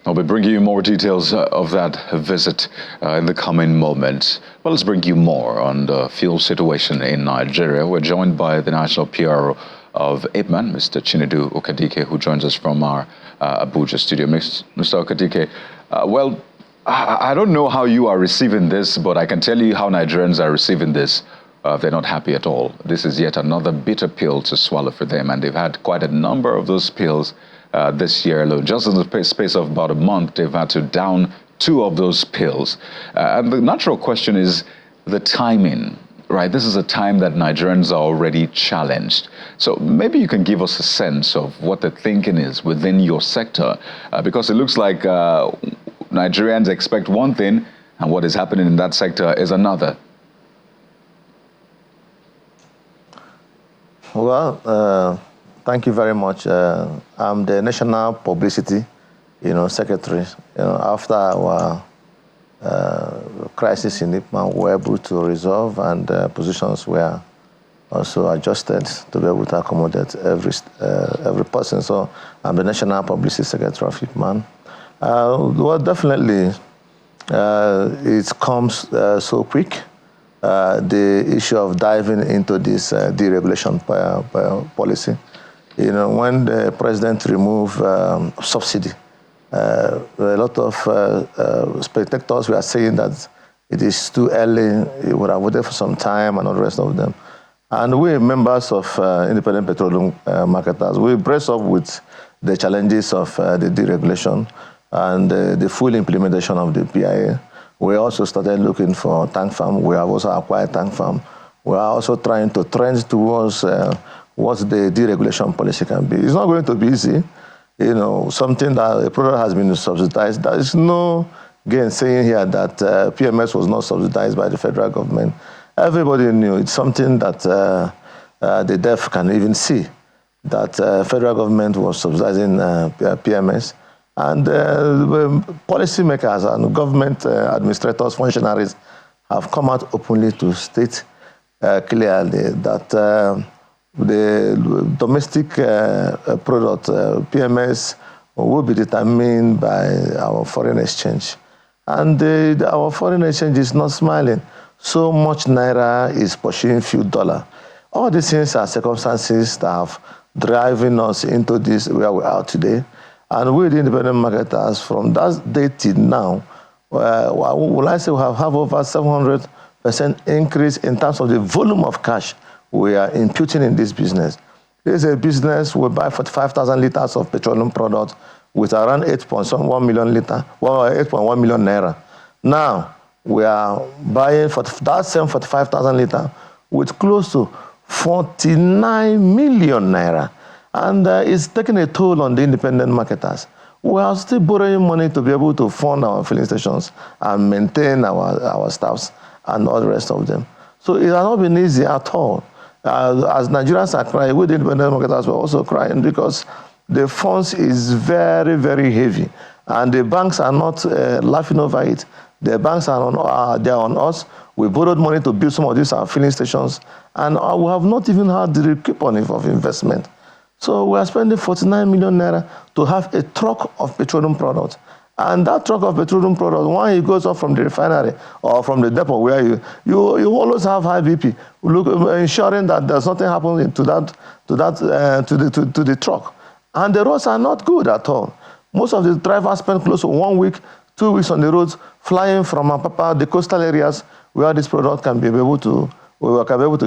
I'll be bringing you more details of that visit in the coming moments. Well, let's bring you more on the fuel situation in Nigeria. We're joined by the national PRO of IPMAN, Mr. Chinedu Okadike, who joins us from our Abuja studio. Mr. Okadike, well, I don't know how you are receiving this, but I can tell you how Nigerians are receiving this. They're not happy at all. This is yet another bitter pill to swallow for them, and they've had quite a number of those pills this year alone. Just in the space of about a month, they've had to down 2 of those pills. And the natural question is the timing, right? This is a time that Nigerians are already challenged. So maybe you can give us a sense of what the thinking is within your sector, because it looks like Nigerians expect one thing, and what is happening in that sector is another. Well, thank you very much. I'm the National Publicity, Secretary. After our crisis in IPMAN, we were able to resolve, and positions were also adjusted to be able to accommodate every person. So I'm the National Publicity Secretary of IPMAN. Well, definitely, it comes so quick. The issue of diving into this deregulation policy. When the president removed subsidy, a lot of spectators were saying that it is too early, it would have waited for some time, and all the rest of them. And we, members of independent petroleum marketers, we brace up with the challenges of the deregulation and the full implementation of the PIA. We also started looking for tank farm. We have also acquired tank farm. We are also trying to trend towards what the deregulation policy can be. It's not going to be easy. Something that a product has been subsidized. There is no gain saying here that PMS was not subsidized by the federal government. Everybody knew it's something that the deaf can even see, that federal government was subsidizing PMS. And policymakers and government administrators, functionaries have come out openly to state clearly that the domestic product, PMS, will be determined by our foreign exchange. And our foreign exchange is not smiling. So much Naira is pursuing few dollar. All these things are circumstances that have driven us into this where we are today. And we, the independent marketers, from that day till now, will I say we have over 700% increase in terms of the volume of cash we are imputing in this business. This is a business we buy 45,000 liters of petroleum product with around 8.1 million liter, well, 8.1 million naira. Now, we are buying for that same 45,000 liter with close to 49 million naira. And it's taking a toll on the independent marketers. We are still borrowing money to be able to fund our filling stations and maintain our staffs and all the rest of them. So it has not been easy at all. As Nigerians are crying, we the independent marketers were also crying because the funds is very, very heavy. And the banks are not laughing over it. The banks are they're on us. We borrowed money to build some of these filling stations. And we have not even had the coupon of investment. So we are spending 49 million naira to have a truck of petroleum products. And that truck of petroleum products, when it goes up from the refinery or from the depot where you always have high BP, ensuring that there's nothing happening to the truck. And the roads are not good at all. Most of the drivers spend close to 1 week, 2 weeks on the roads, flying from the coastal areas where this product can be able to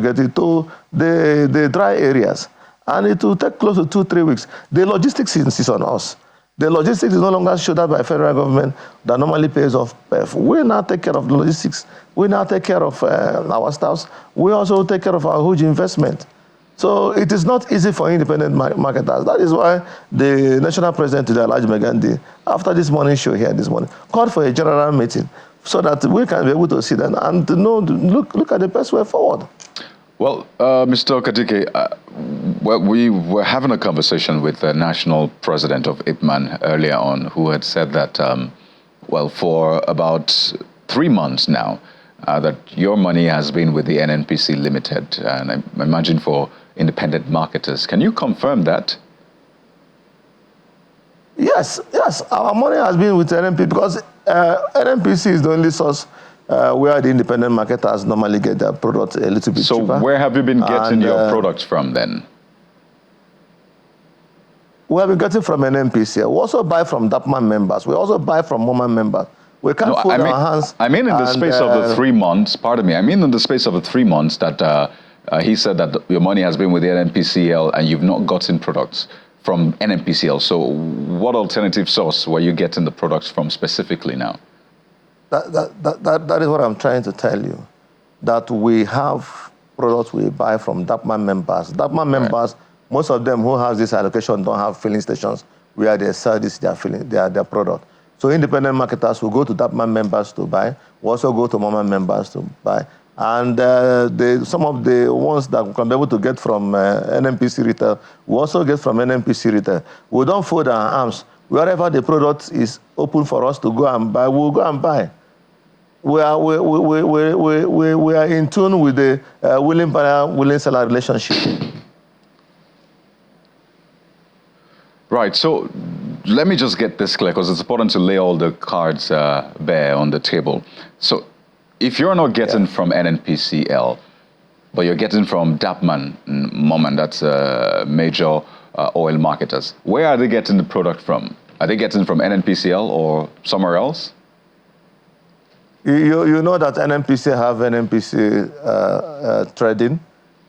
get it to the dry areas. And it will take close to 2-3 weeks. The logistics is on us. The logistics is no longer shouldered by federal government that normally pays off. We now take care of the logistics. We now take care of our staffs. We also take care of our huge investment. So it is not easy for independent marketers. That is why the national president today, Alhaji Megandi, after this morning show here this morning, called for a general meeting so that we can be able to sit down and look at the best way forward. Well, Mr. Okadike, we were having a conversation with the national president of IPMAN earlier on, who had said that, for about 3 months now, that your money has been with the NNPC Limited, and I imagine for independent marketers. Can you confirm that? Yes, our money has been with NNPC because NNPC is the only source where the independent marketers normally get their products a little bit cheaper. So where have you been getting your products from then? We have been getting from NNPC. We also buy from DAPMAN members. We also buy from MOMAN members. We can't fold our hands. I mean in the space of the 3 months, pardon me, I mean in the space of the 3 months that he said that your money has been with the NNPCL and you've not gotten products from NNPCL. So what alternative source were you getting the products from specifically now? That is what I'm trying to tell you. That we have products we buy from DAPMAN members. DAPMAN members, most of them who have this allocation don't have filling stations where they sell their product. So independent marketers will go to DAPMAN members to buy. We also go to MOMAN members to buy. And some of the ones that we can be able to get from NNPC retail, we also get from NNPC retail. We don't fold our arms. Wherever the product is open for us to go and buy, we'll go and buy. We are in tune with the willing buyer, willing seller relationship. Right, so let me just get this clear because it's important to lay all the cards bare on the table. So if you're not getting from NNPCL, but you're getting from DAPMAN, MOMAN, that's major oil marketers, where are they getting the product from? Are they getting from NNPCL or somewhere else? You know that NNPC have NNPC trading,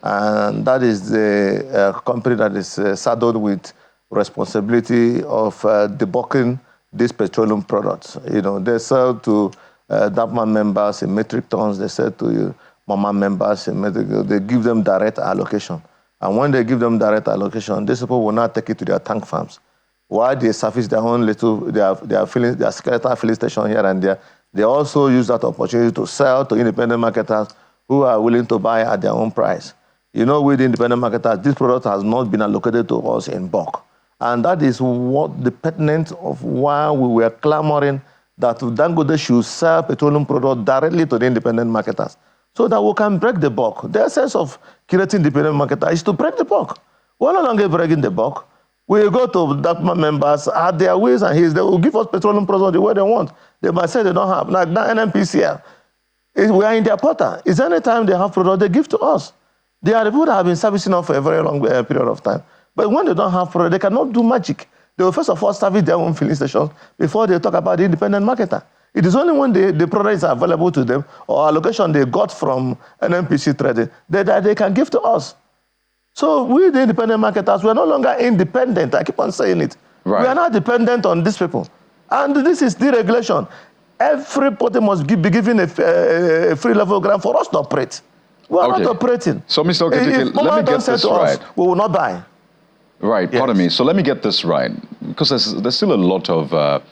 and that is the company that is saddled with responsibility of debulking these petroleum products. You know, they sell to DAPMAN members in metric tons, they sell to MOMAN members in metric tons. They give them direct allocation. And when they give them direct allocation, these people will not take it to their tank farms. While they surface their own their skeletal filling station here and there, they also use that opportunity to sell to independent marketers who are willing to buy at their own price. You know, with independent marketers, this product has not been allocated to us in bulk. And that is what the pertinence of why we were clamoring that Dangote should sell petroleum products directly to the independent marketers so that we can break the bulk. Their sense of creating independent marketers is to break the bulk. We're no longer breaking the bulk. We go to DAPMAN members at their ways and heels. They will give us petroleum products the way they want. They might say they don't have. Like that NNPCL, we are in their portal. It's any time they have products, they give to us. They are the people that have been servicing us for a very long period of time. But when they don't have product, they cannot do magic. They will first of all service their own filling stations before they talk about the independent marketer. It is only when the product is available to them or allocation they got from NNPC trading that they can give to us. So we, the independent marketers, we are no longer independent. I keep on saying it. Right. We are not dependent on these people. And this is deregulation. Everybody must be given a free level grant for us to operate. We are not operating. So, Mr. Oketeke, let me get this right. We will not buy. Right, pardon me. So let me get this right. Because there's still a lot of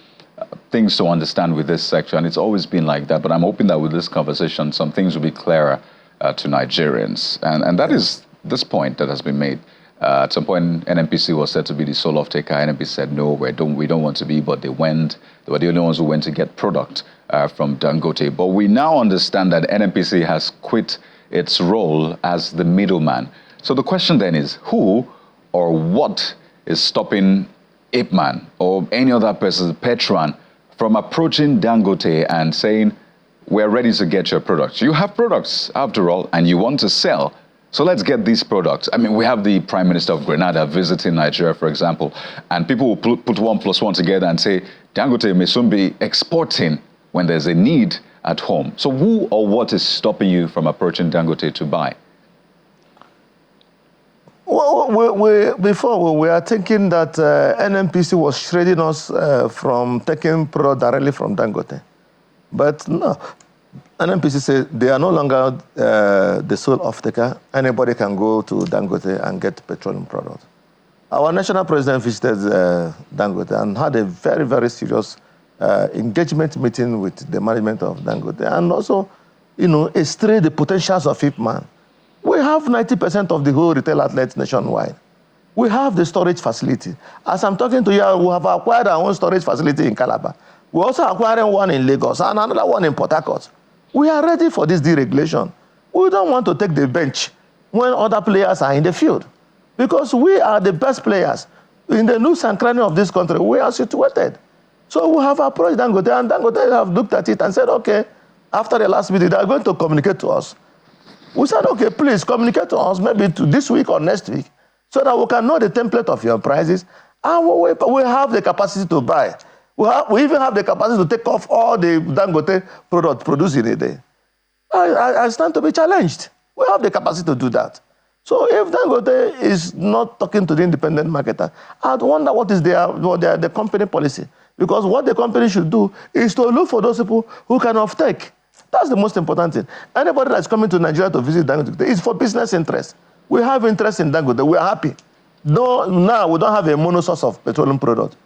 things to understand with this section. It's always been like that. But I'm hoping that with this conversation, some things will be clearer to Nigerians. And that is this point that has been made. At some point, NNPC was said to be the sole off-taker. NNPC said, no, we don't want to be, but they went. They were the only ones who went to get product from Dangote. But we now understand that NNPC has quit its role as the middleman. So the question then is, who or what is stopping IPMAN or any other person, Petrol, from approaching Dangote and saying, we're ready to get your products? You have products, after all, and you want to sell. So let's get these products. I mean, we have the Prime Minister of Grenada visiting Nigeria, for example, and people will put 1 + 1 together and say, Dangote may soon be exporting when there's a need at home. So who or what is stopping you from approaching Dangote to buy? Well, before we were thinking that NNPC was trading us from taking product directly from Dangote. But no, NNPC said they are no longer the sole off-taker. Anybody can go to Dangote and get petroleum products. Our national president visited Dangote and had a very, very serious engagement meeting with the management of Dangote and also, illustrate the potentials of IPMAN. We have 90% of the whole retail outlets nationwide. We have the storage facility. As I'm talking to you, we have acquired our own storage facility in Calabar. We're also acquiring one in Lagos and another one in Port Harcourt. We are ready for this deregulation. We don't want to take the bench when other players are in the field because we are the best players. in the nooks and crannies of this country, we are situated. So we have approached Dangote, and Dangote have looked at it and said, okay, after the last meeting, they are going to communicate to us. We said, okay, please communicate to us maybe this week or next week so that we can know the template of your prices, and we have the capacity to buy. We even have the capacity to take off all the Dangote products produced in a day. I stand to be challenged. We have the capacity to do that. So if Dangote is not talking to the independent marketer, I'd wonder what is the company policy. Because what the company should do is to look for those people who can offtake. That's the most important thing. Anybody that's coming to Nigeria to visit Dangote is for business interest. We have interest in Dangote. We are happy. No, now we don't have a mono source of petroleum product.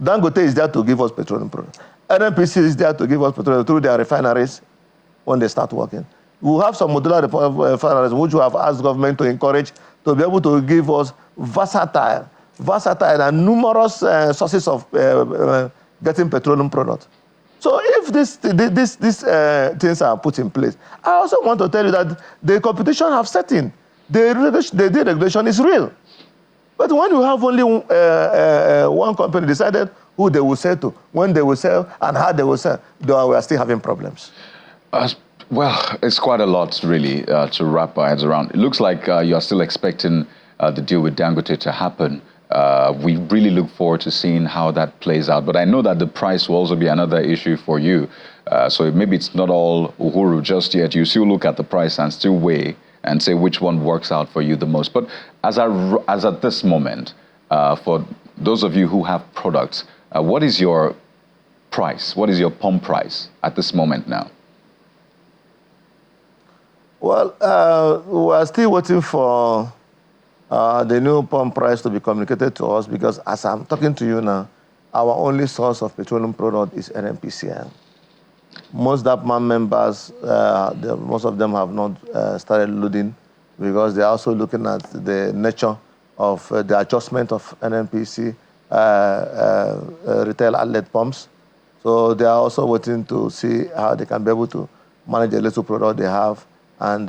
Dangote is there to give us petroleum product. NNPC is there to give us petroleum through their refineries when they start working. We have some modular refineries which we have asked government to encourage to be able to give us versatile and numerous sources of getting petroleum products. So if these things are put in place, I also want to tell you that the competition have set in. The deregulation is real. But when you have only one company decided who they will sell to, when they will sell, and how they will sell, we are still having problems. Well, it's quite a lot, really, to wrap our heads around. It looks like you are still expecting the deal with Dangote to happen. We really look forward to seeing how that plays out. But I know that the price will also be another issue for you. So maybe it's not all uhuru just yet. You still look at the price and still weigh and say which one works out for you the most. But as at this moment, for those of you who have products, what is your price? What is your pump price at this moment now? Well, we are still waiting for the new pump price to be communicated to us, because as I'm talking to you now, our only source of petroleum product is NNPCL. Most IPMAN members, most of them have not started loading, because they're also looking at the nature of the adjustment of NNPC retail outlet pumps. So they are also waiting to see how they can be able to manage the little product they have and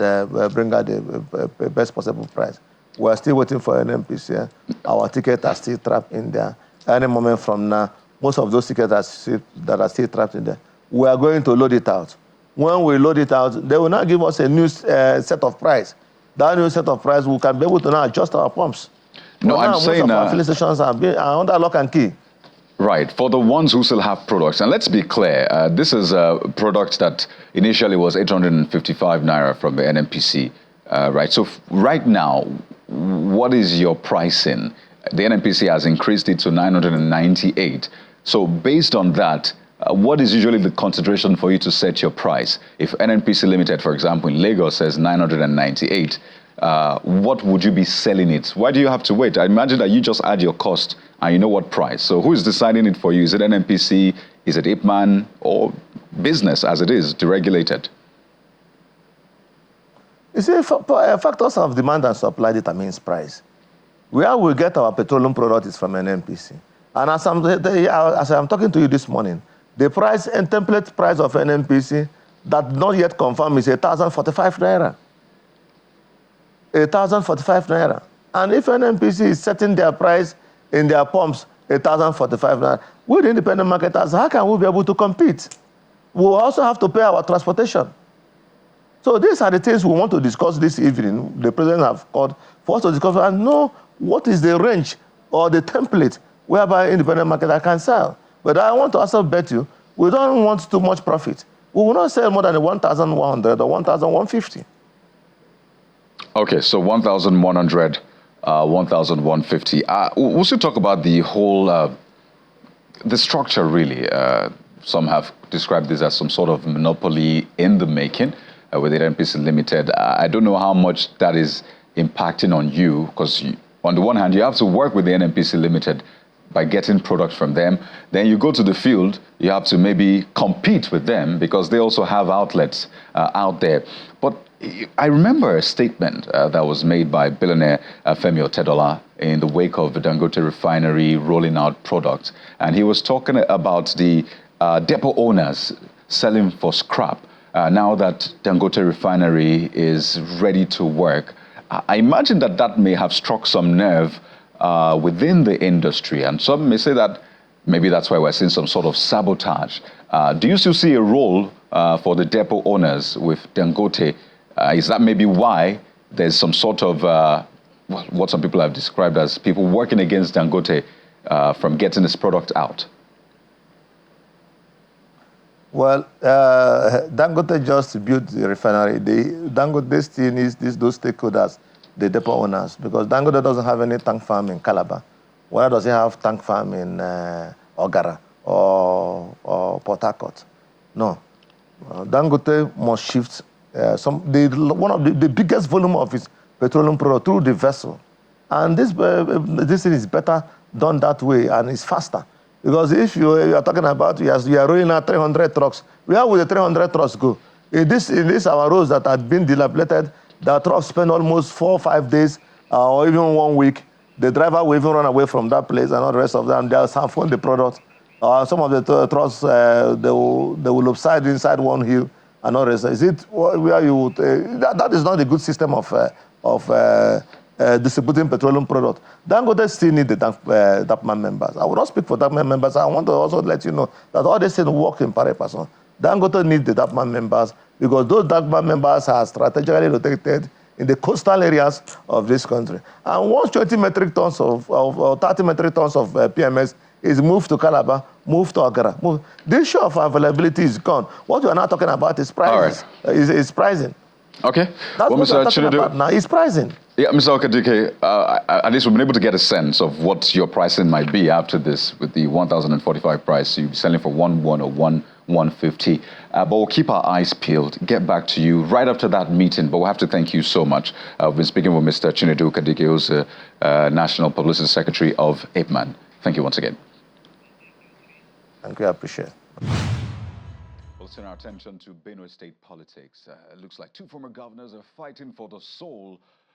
bring out the best possible price. We're still waiting for an NNPC. Our tickets are still trapped in there. Any moment from now, most of those tickets that are still trapped in there, we are going to load it out. When we load it out, they will now give us a new set of price. That new set of price, we can be able to now adjust our pumps. No, but I'm now, saying... most of our filling stations are under lock and key. Right, for the ones who still have products, and let's be clear, this is a product that initially was 855 naira from the NNPC, right? So right now, what is your pricing? The NNPC has increased it to 998. So based on that, what is usually the consideration for you to set your price? If NNPC Limited, for example, in Lagos says 998, what would you be selling it? Why do you have to wait? I imagine that you just add your cost and you know what price. So who is deciding it for you? Is it NNPC? Is it IPMAN? Or business as it is, deregulated? You see, factors of demand and supply determines price. Where we get our petroleum product is from NNPC. And as I'm talking to you this morning, the price and template price of NNPC that not yet confirmed is 1,045 naira. 1,045 naira. And if NNPC is setting their price in their pumps 1,045 naira, with independent marketers, how can we be able to compete? We will also have to pay our transportation. So these are the things we want to discuss this evening. The president have called for us to discuss and know what is the range or the template whereby independent marketer can sell. But I want to also bet you, we don't want too much profit. We will not sell more than 1,100 or 1,150. Okay, so 1,100, 1,150. We'll still talk about the whole, the structure really. Some have described this as some sort of monopoly in the making with the NNPC Limited. I don't know how much that is impacting on you, because on the one hand, you have to work with the NNPC Limited by getting products from them. Then you go to the field, you have to maybe compete with them because they also have outlets out there. But I remember a statement that was made by billionaire Femi Otedola in the wake of the Dangote refinery rolling out products. And he was talking about the depot owners selling for scrap. Now that Dangote refinery is ready to work, I imagine that may have struck some nerve within the industry. And some may say that maybe that's why we're seeing some sort of sabotage. Do you still see a role for the depot owners with Dangote? Is that maybe why there's some sort of what some people have described as people working against Dangote from getting this product out? Well, Dangote just built the refinery. Dangote still needs those stakeholders, the depot owners, because Dangote doesn't have any tank farm in Calabar. Why does he have tank farm in Ogara or Port Harcourt? No. Dangote must shift one of the biggest volume of its petroleum product through the vessel. And this thing is better done that way, and it's faster. Because if you are talking about you are rolling out 300 trucks, where will the 300 trucks go? In this our roads that have been dilapidated, the trucks spend almost 4 or 5 days or even 1 week. The driver will even run away from that place, and all the rest of them, they'll sample the product. Some of the trucks, they will upside inside one hill and all the rest. Is it where you would, that is not a good system of distributing petroleum product. Dangote still need the DAPMAN members. I will not speak for DAPMAN members. I want to also let you know that all these things work in pari passu. Dangote need the DAPMAN members because those DAPMAN members are strategically located in the coastal areas of this country. And once 20 metric tons or 30 metric tons of PMS is moved to Calabar, moved to Agara, the issue of availability is gone. What we are now talking about is prices. Right. Is pricing. Okay. That's well, what we're Mr. talking about now. It's pricing. Yeah, Mr. Okadike, at least we've been able to get a sense of what your pricing might be after this with the 1,045 price. You'll be selling for 1,1 or 1,150. But we'll keep our eyes peeled, get back to you right after that meeting. But we'll have to thank you so much. We've been speaking with Mr. Chinedu Okadike, who's National Publicity Secretary of IPMAN. Thank you once again. Thank you, I appreciate it. We'll turn our attention to Benue State politics. It looks like two former governors are fighting for the soul